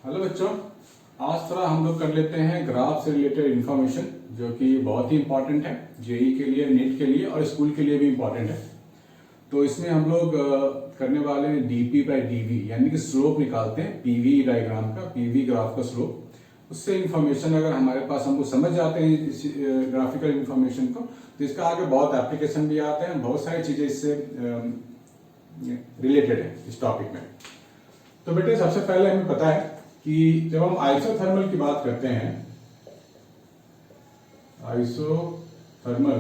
Hello बच्चों, आज थोड़ा हम लोग कर लेते हैं ग्राफ से रिलेटेड इन्फॉर्मेशन जो कि बहुत ही इंपॉर्टेंट है जेई के लिए, नीट के लिए और स्कूल के लिए भी इंपॉर्टेंट है। तो इसमें हम लोग करने वाले हैं डीपी बाई डीवी यानी कि स्लोप निकालते हैं पीवी डायग्राम का, पीवी ग्राफ का स्लोप। उससे इन्फॉर्मेशन अगर हमारे पास हम लोग समझ जाते हैं इस ग्राफिकल इन्फॉर्मेशन को, तो इसका आगे बहुत एप्लीकेशन भी आते हैं, बहुत सारी चीजें इससे रिलेटेड है इस टॉपिक में। तो बेटे सबसे पहले हमें पता है कि जब हम आइसोथर्मल की बात करते हैं, आइसोथर्मल,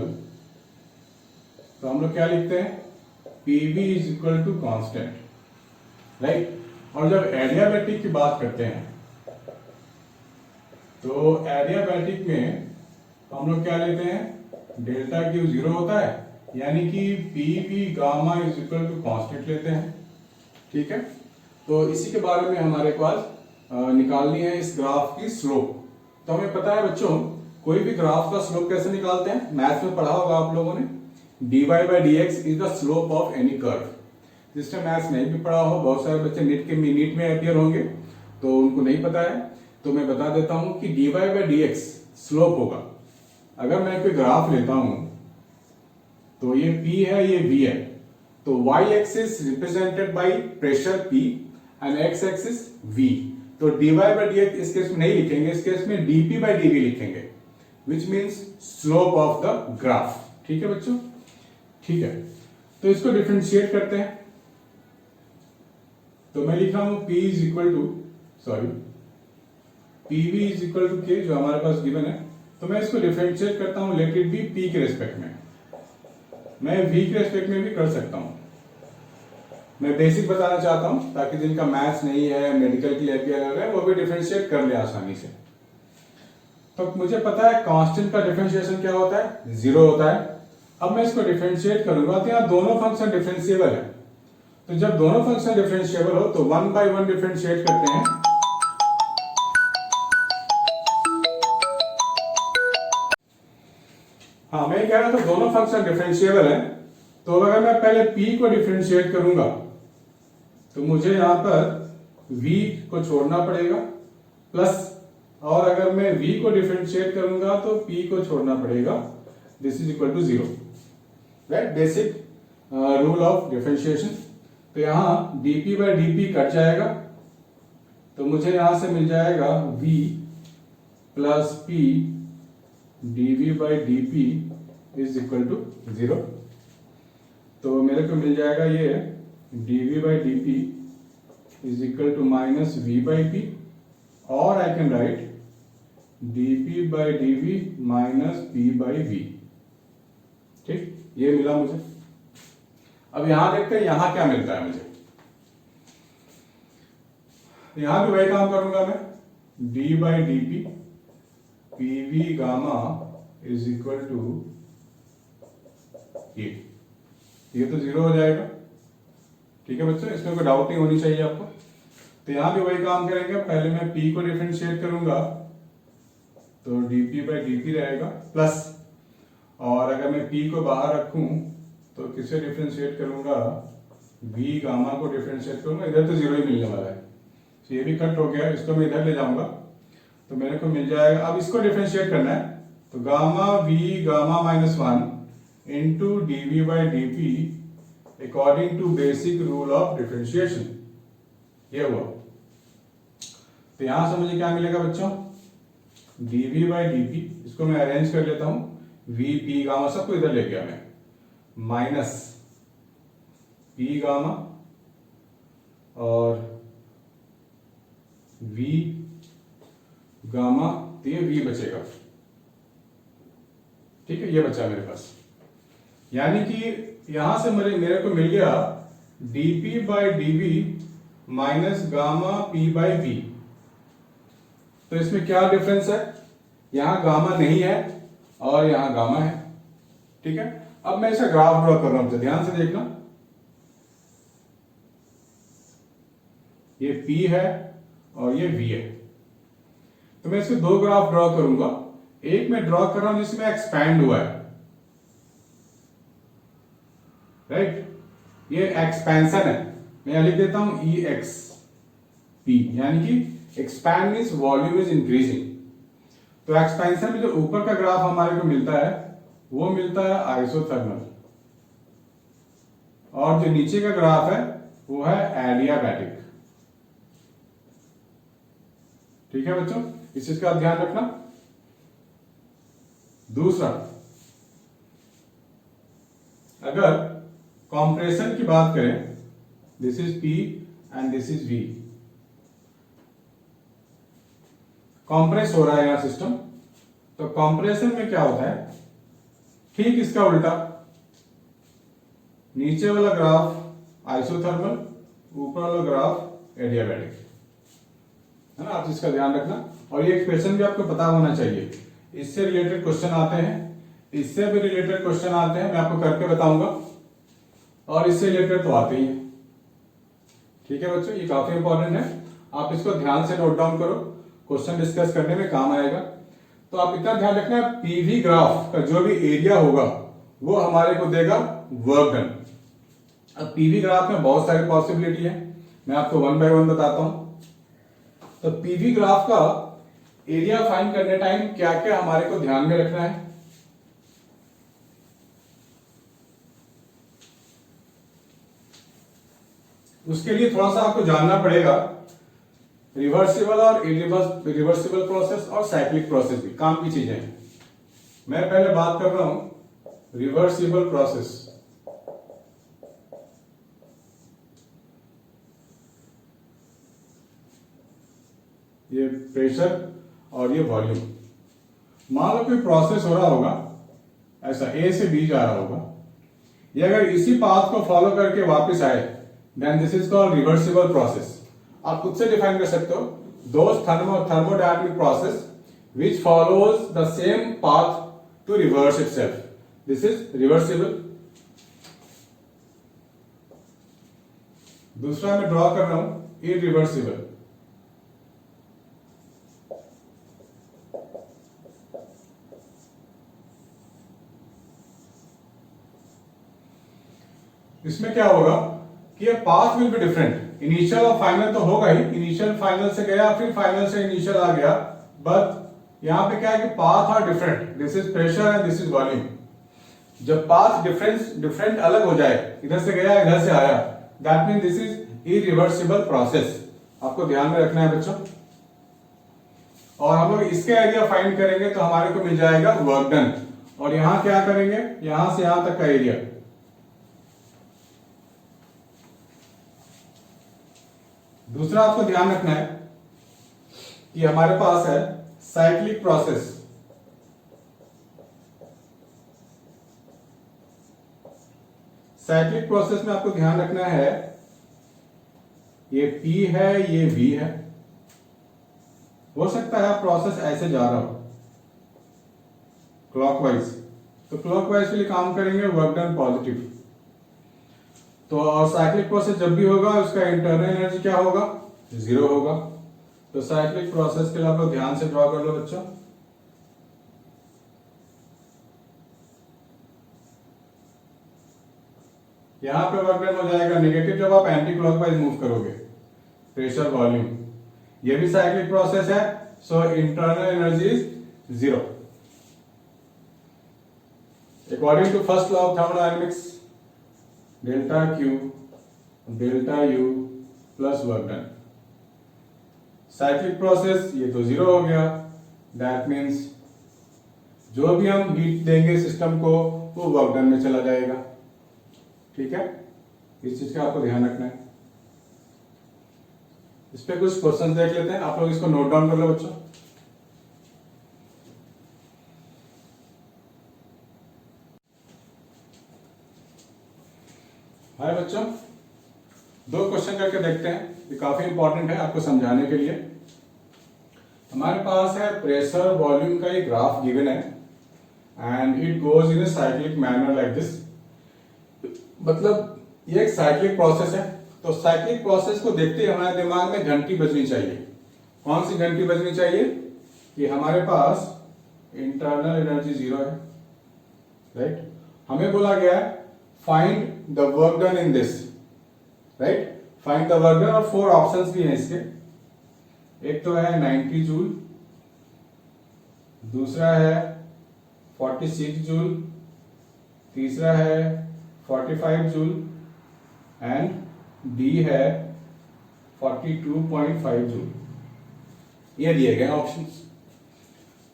तो हम लोग क्या लिखते हैं? PV is equal to constant, right. और जब एडियाबैटिक की बात करते हैं तो एडियाबैटिक में हम लोग क्या लेते हैं? डेल्टा क्यू जीरो होता है, यानी कि PV gamma is equal to constant लेते हैं, ठीक है। तो इसी के बारे में हमारे पास निकालनी है इस ग्राफ की स्लोप। तो हमें पता है बच्चों, कोई भी ग्राफ का स्लोप कैसे निकालते हैं? मैथ्स में पढ़ा होगा आप लोगों ने, dy by dx is the slope of any curve. जिसने मैथ्स नहीं भी पढ़ा हो, बहुत सारे बच्चे नीट में अपियर होंगे तो उनको नहीं पता है, तो मैं बता देता हूं कि dy by dx स्लोप होगा। अगर मैं कोई ग्राफ लेता हूं तो ये P है, ये V है, तो y axis represented by pressure P and x axis V। तो dy by dx इस केस में नहीं लिखेंगे, इस केस में dp by dv लिखेंगे, which means slope of the graph. ठीक है बच्चों, ठीक है। तो इसको डिफरेंशिएट करते हैं। तो मैं लिख रहा हूं p is equal to pv is equal to k, जो हमारे पास गिवन है। तो मैं इसको डिफरेंशिएट करता हूं, लेट इट बी p के रेस्पेक्ट में। मैं v के रेस्पेक्ट में भी कर सकता हूं। मैं बेसिक बताना चाहता हूं ताकि जिनका मैथ्स नहीं है, मेडिकल के लिए भी अलग है, वो भी डिफरेंशिएट कर ले आसानी से। तो मुझे पता है कांस्टेंट का डिफरेंशिएशन क्या होता है? जीरो होता है। अब मैं इसको डिफरेंशिएट करूंगा तो यहां दोनों फंक्शन डिफरेंशिएबल है। तो जब दोनों फंक्शन डिफरेंशिएबल हो तो वन बाय वन डिफरेंशिएट करते हैं। हाँ, मैं कह रहा था दोनों फंक्शन डिफरेंशिएबल है, तो अगर मैं पहले p को डिफरेंशिएट करूंगा तो मुझे यहां पर v को छोड़ना पड़ेगा प्लस, और अगर मैं v को डिफरेंशिएट करूंगा तो p को छोड़ना पड़ेगा, this is equal to zero, right. Basic rule of differentiation. तो यहां dp बाय dp कट जाएगा, तो मुझे यहां से मिल जाएगा v plus p dv by dp is equal to zero. तो मेरे को मिल जाएगा ये dv by dp is equal to minus v by p, और I can write dp by dv minus p by v। ठीक, ये मिला मुझे। अब यहां देखते हैं यहां क्या मिलता है मुझे। यहां भी वही काम करूंगा मैं, d by dp pv gamma is equal to ये तो जीरो हो जाएगा। ठीक है बच्चों, इसमें कोई डाउट नहीं होनी चाहिए आपको। तो यहां भी वही काम करेंगे, पहले मैं p को डिफरेंशिएट करूंगा तो dp बाई dp रहेगा प्लस, और अगर मैं p को बाहर रखूं तो किससे डिफरेंशिएट करूंगा? v गामा को डिफरेंशिएट करूंगा, इधर तो जीरो ही मिलने वाला है, तो ये भी कट हो गया, इसको मैं इधर ले जाऊंगा तो मेरे को मिल जाएगा। अब इसको डिफरेंशिएट करना है तो gamma v gamma minus one into dv by dp according to basic rule of differentiation, ये हुआ। तो यहां से मुझे क्या मिलेगा बच्चों? dv बाई dp, इसको मैं अरेंज कर लेता हूं, v p गामा सबको इधर ले गया मैं, माइनस p गामा और v गामा, तो ये v बचेगा। ठीक है, ये बचा मेरे पास, यानी कि यहां से मेरे को मिल गया dp by dv minus gamma p by v। तो इसमें क्या डिफरेंस है? यहां गामा नहीं है और यहां गामा है। ठीक है, अब मैं इसका ग्राफ ड्रॉ कर रहा हूं, तो ध्यान से देखना, ये p है और ये v है। तो मैं इसके दो ग्राफ ड्रॉ करूंगा। एक मैं ड्रॉ कर रहा हूं जिसमें एक्सपैंड हुआ है, राइट, ये एक्सपेंशन है। मैं यहां लिख देता हूं ई एक्स पी, यानी कि expand means volume is increasing. तो एक्सपेंशन में जो ऊपर का ग्राफ हमारे को मिलता है वो मिलता है आइसोथर्मल, और जो नीचे का ग्राफ है वो है एडियाबैटिक। ठीक है बच्चों, इस चीज का ध्यान रखना। दूसरा, अगर कंप्रेशन की बात करें, this is P and this is V, compress हो रहा है यहां सिस्टम। तो कंप्रेशन में क्या होता है, ठीक इसका उल्टा, नीचे वाला ग्राफ आइसोथर्मल, ऊपर वाला ग्राफ एडियाबैटिक, है ना। आप इसका ध्यान रखना, और ये एक्सप्रेशन भी आपको पता होना चाहिए। इससे रिलेटेड क्वेश्चन आते हैं, इससे भी रिलेटेड क्वेश्चन आते हैं, मैं आपको करके बताऊंगा, और इससे रिलेटेड तो आते ही हैं। ठीक है बच्चों, ये काफी इंपॉर्टेंट है, आप इसको ध्यान से नोट डाउन करो, क्वेश्चन डिस्कस करने में काम आएगा। तो आप इतना ध्यान रखना, पीवी ग्राफ का जो भी एरिया होगा वो हमारे को देगा वर्क डन। अब पीवी ग्राफ में बहुत सारी पॉसिबिलिटी है, मैं आपको वन बाय वन बताता हूं। तो पीवी ग्राफ का एरिया फाइंड करने टाइम क्या क्या हमारे को ध्यान में रखना है। उसके लिए थोड़ा सा आपको जानना पड़ेगा रिवर्सिबल और इरिवर्सिबल प्रोसेस और साइक्लिक प्रोसेस भी काम की चीजें हैं। मैं पहले बात कर रहा हूं रिवर्सिबल प्रोसेस। ये प्रेशर और ये वॉल्यूम, मान लो कोई प्रोसेस हो रहा होगा, ऐसा ए से बी जा रहा होगा, ये अगर इसी पाथ को फॉलो करके वापस आए, then this is called reversible process. आप खुद से डिफाइन कर सकते हो, those thermodynamic process which follows the same path to reverse itself, this is reversible। दूसरा मैं ड्रॉ कर रहा हूं irreversible। इसमें क्या होगा कि ये path will be different, initial और फाइनल तो होगा ही, इनिशियल फाइनल से गया फिर फाइनल से इनिशियल आ गया, बट यहां पे क्या है कि path are different, this is pressure and this is volume. जब पाथ डिफरेंट अलग हो जाए, इधर से गया इधर से आया, that mean this is irreversible process. आपको ध्यान में रखना है बच्चों। और हम लोग इसके एरिया फाइंड करेंगे तो हमारे को मिल जाएगा वर्क डन, और यहां क्या करेंगे, यहां से यहां तक का एरिया। दूसरा आपको ध्यान रखना है कि हमारे पास है साइक्लिक प्रोसेस। साइक्लिक प्रोसेस में आपको ध्यान रखना है, ये P है ये V है, हो सकता है प्रोसेस ऐसे जा रहा हो क्लॉकवाइज, तो क्लॉकवाइज के लिए काम करेंगे, वर्क डन पॉजिटिव। तो और साइक्लिक प्रोसेस जब भी होगा उसका इंटरनल एनर्जी क्या होगा, जीरो होगा। तो साइक्लिक प्रोसेस के लिए आप लोग ध्यान से ड्रॉ कर लो बच्चों। यहां पे वर्क डन हो जाएगा नेगेटिव जब आप एंटी क्लॉकवाइज मूव करोगे, प्रेशर वॉल्यूम, ये भी साइक्लिक प्रोसेस है, so internal energy is zero according to first law of thermodynamics, delta Q delta U plus work done. Cyclic process ये तो जीरो हो गया, दैट मीन्स जो भी हम हीट देंगे सिस्टम को वो वर्क डन में चला जाएगा। ठीक है, इस चीज का आपको ध्यान रखना है। इस पे कुछ क्वेश्चन देख लेते हैं, आप लोग इसको नोट डाउन कर लो बच्चों। हाय बच्चों, दो क्वेश्चन करके देखते हैं, ये काफी इंपॉर्टेंट है आपको समझाने के लिए। हमारे पास है प्रेशर वॉल्यूम का एक ग्राफ गिवन है and it goes in a cyclic manner like this. मतलब ये एक साइक्लिक प्रोसेस है, तो साइक्लिक प्रोसेस को देखते ही हमारे दिमाग में घंटी बजनी चाहिए। कौन सी घंटी बजनी चाहिए कि हमारे पास इंटरनल एनर्जी जीरो है, राइट। हमें बोला गया है find the work done in this, right, find the work done, और 4 ऑप्शंस भी हैं इसके। एक तो है 90 जूल, दूसरा है 46 जूल, तीसरा है 45 जूल एंड डी है 42.5 जूल। ये दिए गए ऑप्शंस।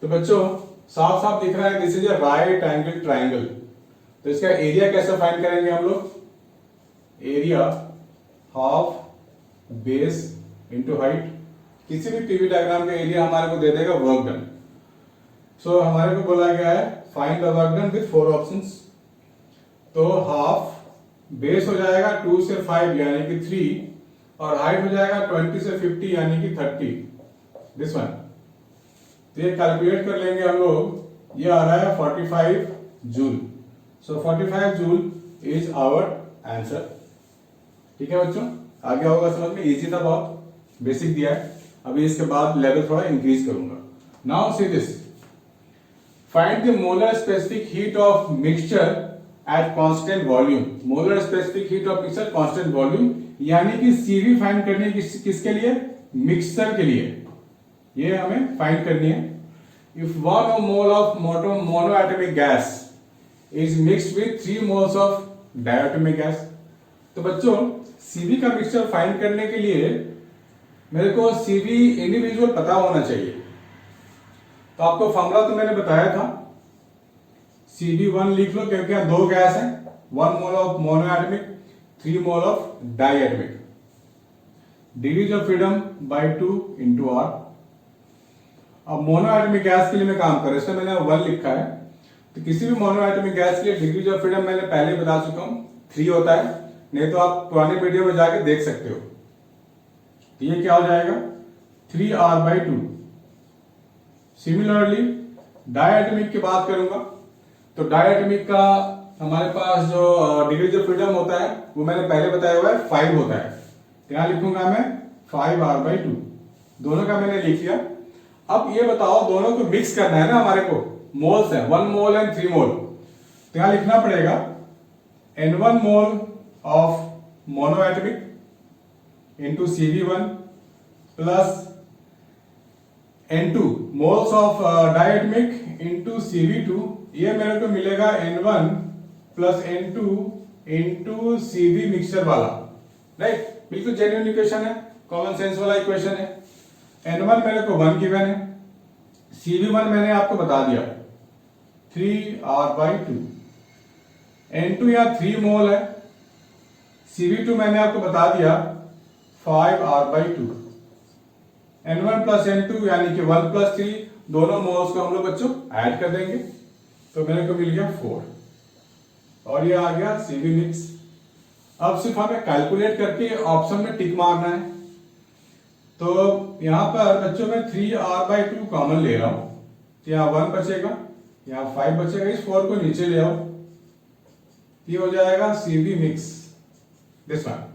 तो बच्चों साफ साफ दिख रहा है this is a right angle triangle. तो इसका एरिया कैसे फाइंड करेंगे हम लोग? Area half base into height. किसी भी पीवी डायग्राम का एरिया हमारे को दे देगा वर्क डन। सो हमारे को बोला गया है find the work done with 4 options. तो हाफ बेस हो जाएगा 2 से 5 यानी कि 3 और हाइट हो जाएगा 20 से 50 यानी कि 30 दिस वन। तो ये कैलकुलेट कर लेंगे हम लोग। ये आ रहा है 45 joule. So 45 joule is our answer. ठीक है बच्चों, आगे होगा समझ में, इजी था बहुत, बेसिक दिया है। अभी इसके बाद लेवल थोड़ा इंक्रीज करूंगा। Now see this, find the molar specific heat of mixture at constant volume. Molar specific heat of mixture constant volume यानी कि सीवी फाइंड करनी है किसके लिए? मिक्सचर के लिए। ये हमें फाइंड करनी है। If 1 mole of monoatomic gas is mixed with 3 moles of diatomic gas. तो बच्चों सीवी का मिक्सचर फाइंड करने के लिए मेरे को सीवी इंडिविजुअल पता होना चाहिए। तो आपको फॉर्मूला तो मैंने बताया था, CV1 लिख लो क्योंकि यहाँ 2 गैस है, 1 mole of monoatomic, 3 mole of diatomic. Degrees of freedom by 2 into R. अब मोनोएटॉमिक गैस के लिए मैं काम कर रहा हूं, इसमें मैंने 1 लिखा है। तो किसी भी मोनोएटॉमिक गैस के लिए डिग्रीज ऑफ फ्रीडम मैंने पहले बता चुका हूं 3 होता है, नहीं तो आप पुराने वीडियो में जाके देख सकते हो। तो ये क्या हो जाएगा 3R/2। सिमिलरली डायएटॉमिक की बात करूंगा तो डायएटॉमिक का हमारे पास जो डिग्रीज ऑफ फ्रीडम होता है वो मैंने पहले बताया हुआ है 5 होता है। तो यहां लिखूंगा मैं 5R/2। दोनों का मैंने लिख लिया। अब ये बताओ दोनों को मिक्स करना है ना, हमारे को मोल्स है 1 मोल एंड 3 मोल। तो यहां लिखना पड़ेगा N1 mole of monoatomic into CV1 plus N2 moles of diatomic into CV2। ये मेरे को मिलेगा N1 plus N2 into CV mixture वाला, राइट? बिल्कुल जेन्युइन इक्वेशन है, कॉमन सेंस वाला इक्वेशन है। N1 मेरे को 1 गिवन है, CV1 मैंने आपको बता दिया 3R/2, N2 या 3 मोल है, CV2 मैंने आपको बता दिया 5R/2। N1 प्लस N2 यानी कि 1 प्लस 3, दोनों मोल्स को हम लोग बच्चों ऐड कर देंगे तो मेरे को मिल गया 4 और ये आ गया CV मिक्स। अब सिर्फ हमें कैलकुलेट करके ऑप्शन में टिक मारना है। तो यहां पर बच्चों में 3R/2 कॉमन ले रहा हूं, तो यहां 1 बचेगा, यहां 5 बचेगा, इस 4 को नीचे ले आओ, ये हो जाएगा CV मिक्स दिस वन।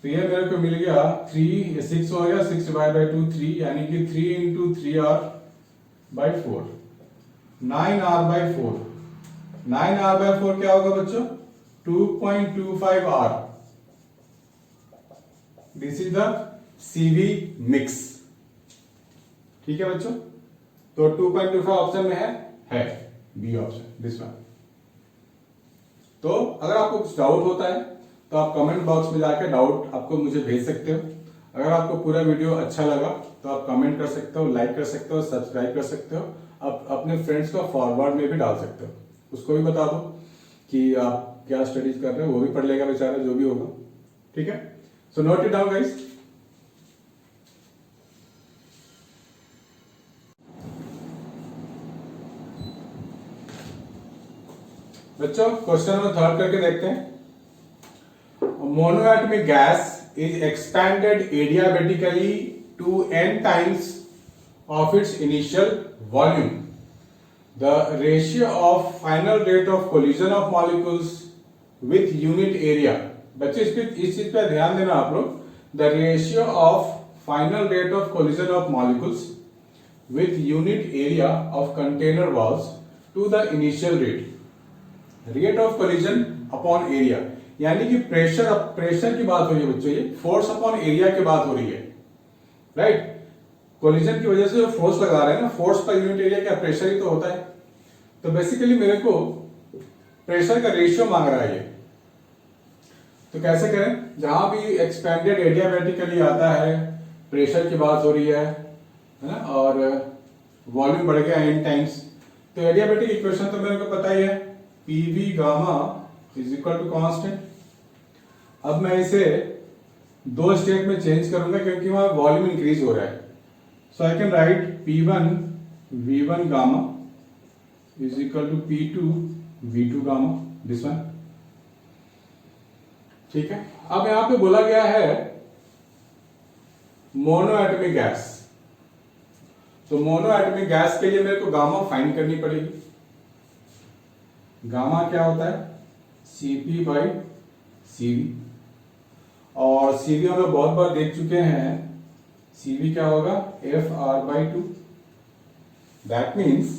तो ये मेरे को मिल गया 3, 6 हो गया, 6/2 3 यानी कि 3 into 3R/4, 9R/4। 9R/4 क्या होगा बच्चों 2.25R। This is the CV mix. ठीक है बच्चों, तो 2.25 ऑप्शन में है बी ऑप्शन दिस वन। तो अगर आपको कुछ डाउट होता है तो आप कमेंट बॉक्स में जाकर डाउट आपको मुझे भेज सकते हो। अगर आपको पूरा वीडियो अच्छा लगा तो आप कमेंट कर सकते हो, लाइक कर सकते हो, सब्सक्राइब कर सकते हो। आप अपने फ्रेंड्स को फॉरवर्ड में भी डाल सकते हो, उसको भी बता दो कि आप क्या स्टडीज कर रहे हो, वो भी पढ़ लेगा बेचारा जो भी होगा। ठीक है, so note it down guys. बच्चों क्वेश्चन नंबर 3 करके देखते हैं। Monoatomic gas is expanded adiabatically to n times of its initial volume. The ratio of final rate of collision of molecules with unit area. बच्चे इस चीज पे ध्यान देना आप लोग। The ratio of final rate of collision of molecules with unit area of container walls to the initial rate. Rate of collision upon area यानी कि प्रेशर की बात हो रही है बच्चों, ये फोर्स अपॉन एरिया की बात हो रही है। राइट। कोलिजन की वजह से जो फोर्स लगा रहे हैं ना, फोर्स का यूनिट एरिया क्या, प्रेशर ही तो होता है। तो बेसिकली मेरे को प्रेशर का रेशियो मांग रहा है ये। तो कैसे करें, जहां भी एक्सपेंडेड एडियाबैटिकली आता है, प्रेशर की बात हो रही है ना, और वॉल्यूम बढ़ गया n टाइम्स, तो एडियाबैटिक इक्वेशन तो मेरे को पता ही है, PV gamma is equal to constant. अब मैं इसे दो स्टेट में चेंज करूंगा क्योंकि वहां वॉल्यूम इंक्रीज हो रहा है। So I can write P1 V1 gamma is equal to P2 V2 gamma, this one. ठीक है। अब यहां पे बोला गया है मोनोएटॉमिक गैस, तो मोनोएटॉमिक गैस के लिए मेरे को गामा फाइंड करनी पड़ेगी। गामा क्या होता है, Cp बाई Cv, और Cv हम लोग बहुत बार देख चुके हैं, Cv क्या होगा, FR/2। दैट मीन्स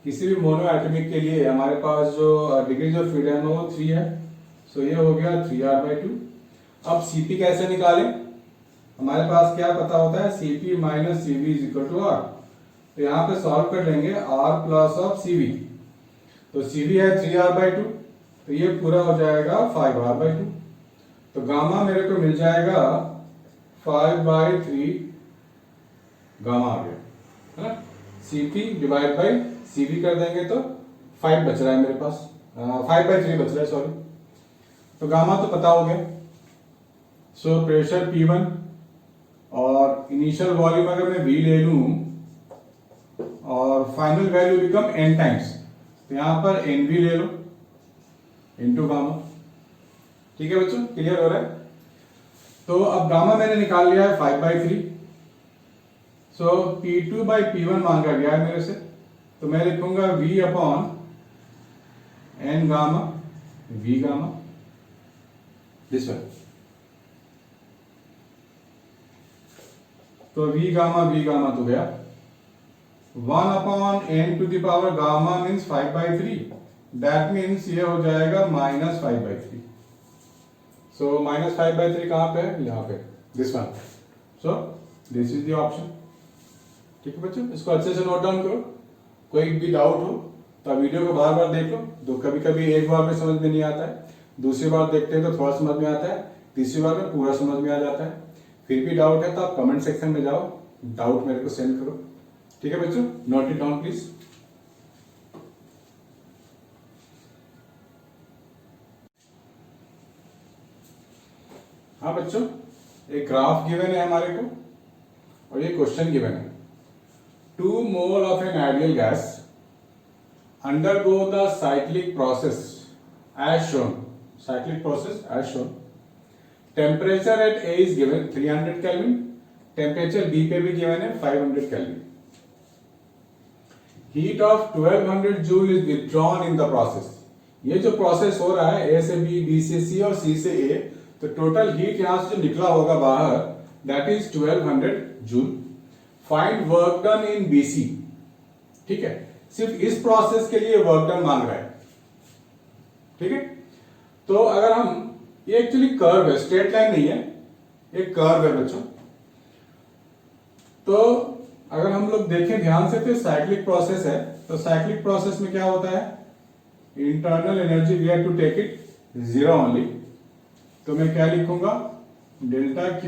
किसी भी मोनोएटॉमिक के लिए हमारे पास जो डिग्रीज ऑफ फ्रीडम है वो 3 है, सो ये हो गया 3R/2। अब Cp कैसे निकालें, हमारे पास क्या पता होता है, Cp minus Cv is equal to R। तो यहाँ पे सॉल्व कर लेंगे R प्लस ऑफ Cv, तो Cv है 3R/2, तो ये पूरा हो जाएगा 5R/2। तो गामा मेरे को मिल जाएगा 5/3 गामा आ गया, है ना। Cp डिवाइड बाई Cv कर देंगे तो 5 बच रहा है मेरे पास, 5/3 बच रहा है, सॉरी। तो गामा तो पता हो गया। सो प्रेशर P1 और इनिशियल वॉल्यूम अगर मैं V ले लूं और final value become n times, तो यहां पर NV ले लो इनटू गामा। ठीक है बच्चों, क्लियर हो रहा है। तो अब गामा मैंने निकाल लिया है 5/3। सो P2 बाई P1 मांगा गया है मेरे से, तो मैं लिखूंगा V upon n gamma V gamma, this one. तो V गामा तो गया 1 upon n to the power gamma means 5/3, that means ये हो जाएगा -5/3। सो -5/3 कहां पे है, यहां पे, this one. So this is the option. ठीक है बच्चों, इसको अच्छे से नोट डाउन करो। कोई भी डाउट हो तो वीडियो को बार बार देख लो, तो कभी कभी एक बार में समझ में नहीं आता है, दूसरी बार देखते हैं तो थोड़ा समझ में आता है, तीसरी बार में पूरा समझ में आ जाता है। फिर भी डाउट है तो आप कमेंट सेक्शन में जाओ, डाउट मेरे को सेंड करो। ठीक है बच्चों, नोट इट डाउन प्लीज। हाँ बच्चों, एक ग्राफ गिवन है हमारे को और ये क्वेश्चन गिवन है। 2 mole of an ideal gas undergo the cyclic process as shown. Cyclic process as shown. Temperature at A is given 300 Kelvin. Temperature B पे भी given है 500 Kelvin. Heat of 1200 joule is withdrawn in the process. ये जो process हो रहा है A से B, B से C और C से A, तो टोटल हीट यहां से जो निकला होगा बाहर, that is 1200 joule. Find work done in BC। ठीक है, सिर्फ इस प्रोसेस के लिए वर्क डन मांग रहा है। ठीक है, तो अगर हम, ये एक्चुअली कर्व है, स्ट्रेट लाइन नहीं है, ये कर्व है बच्चों। तो अगर हम लोग देखें ध्यान से तो साइक्लिक प्रोसेस है, तो साइक्लिक प्रोसेस में क्या होता है, internal energy we have to take it 0 only. तो मैं क्या लिखूंगा, delta Q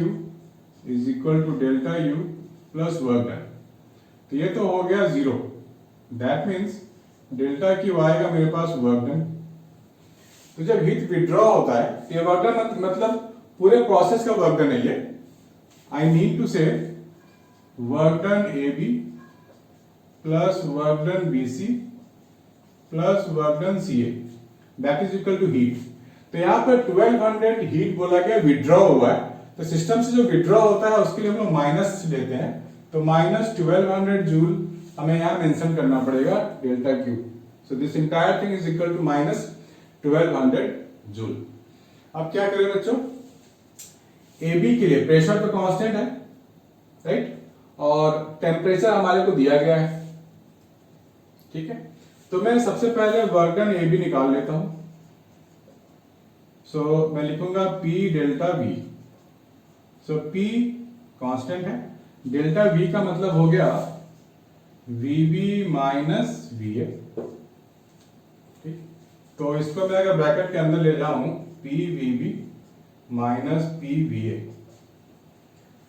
is equal to delta U plus work done. तो ये तो हो गया 0, दैट मीन्स डेल्टा Q आएगा मेरे पास वर्क डन। तो जब हीट विड्रॉ होता है तो ये वर्क डन मतलब पूरे प्रोसेस का वर्क डन है ये। I need to say work done AB plus work done BC plus work done CA, that is equal to heat. तो यहां पर 1200 हीट बोला गया, विड्रॉ हुआ है, तो सिस्टम से जो विड्रॉ होता है उसके लिए हम लोग माइनस लेते हैं, तो माइनस 1200 जूल हमें यहां मेंशन करना पड़ेगा delta Q। So this entire thing is equal to minus 1200 joule. अब क्या करें बच्चों, AB के लिए प्रेशर तो कांस्टेंट है, राइट, और टेम्परेचर हमारे को दिया गया है। ठीक है, तो मैं सबसे पहले वर्क डन AB निकाल लेता हूं। सो मैं लिखूंगा P डेल्टा V। सो P कांस्टेंट है। डेल्टा वी का मतलब हो गया वीबी माइनस वीए। ठीक, तो इसको मैं अगर ब्रैकेट के अंदर ले जाऊं P VB minus P VA,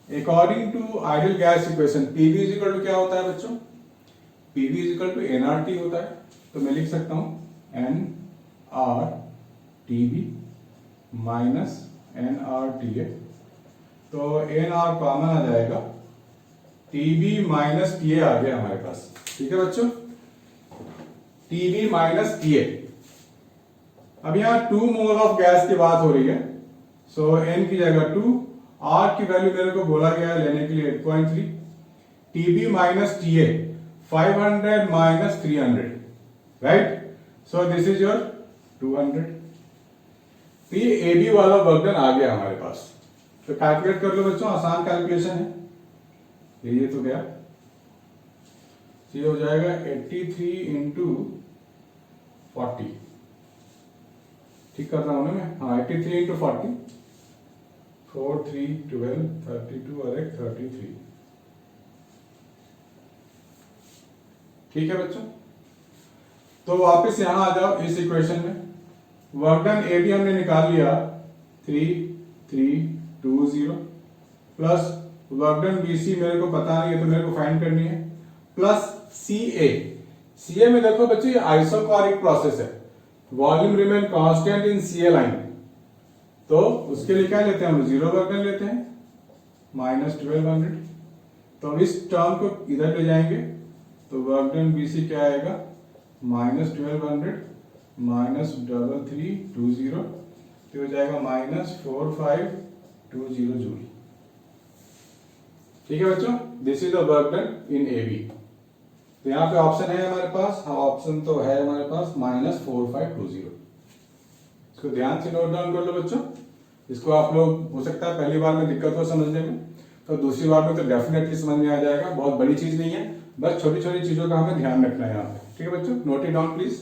according to ideal gas equation PV is equal to क्या होता है बच्चों? PV is equal to NRT होता है। तो मैं लिख सकता हूं N R TB minus N R T A. तो एन आर कॉमन आ जाएगा, टीबी माइनस टी ए आ गया हमारे पास। ठीक है बच्चों, टीबी माइनस टी ए। अब यहां 2 मोल ऑफ गैस की बात हो रही है, सो एन की जगह 2, आर की वैल्यू मेरे को बोला गया है लेने के लिए 8.3, TB minus T A 500 minus 300, right? So this is your 200। तो ये एबी वाला वर्क डन आ गया हमारे पास। तो कैलकुलेट कर लो बच्चों, आसान कैलकुलेशन है। ये तो गया, ये हो जाएगा 83 इंटू 40। ठीक कर रहा हूं ना मैं? हाँ, 83 इंटू 40, 4, 3, 12, 32 और एक 33। ठीक है बच्चों, तो वापस यहां आ जाओ इस इक्वेशन में। वर्क डन ए बी हमने निकाल लिया 3320 plus work done B C मेरे को पता नहीं है तो मेरे को फाइंड करनी है, प्लस सी ए। सी ए में देखो बच्चों ये आइसोकोरिक प्रोसेस है, volume remain constant in C A line, तो उसके लिए क्या लेते हैं हम? जीरो वर्क डन लेते हैं माइनस 1200। तो इस टर्म को इधर ले जाएंगे तो वर्क डन बी सी क्या आएगा? माइनस 1200 माइनस 3320, तो हो जाएगा माइनस 4520 जूल। ठीक है बच्चों, this is the work done in A B. तो यहां पे ऑप्शन है हमारे पास, हाँ ऑप्शन तो है हमारे पास माइनस 4520। इसको ध्यान से नोट डाउन कर लो बच्चों। इसको आप लोग हो सकता है पहली बार में दिक्कत हो समझने में, तो दूसरी बार में तो डेफिनेटली समझ में आ जाएगा। बहुत बड़ी चीज नहीं है, बस छोटी छोटी चीजों का हमें ध्यान रखना है यहाँ पे। ठीक है बच्चों, नोट इट डाउन प्लीज।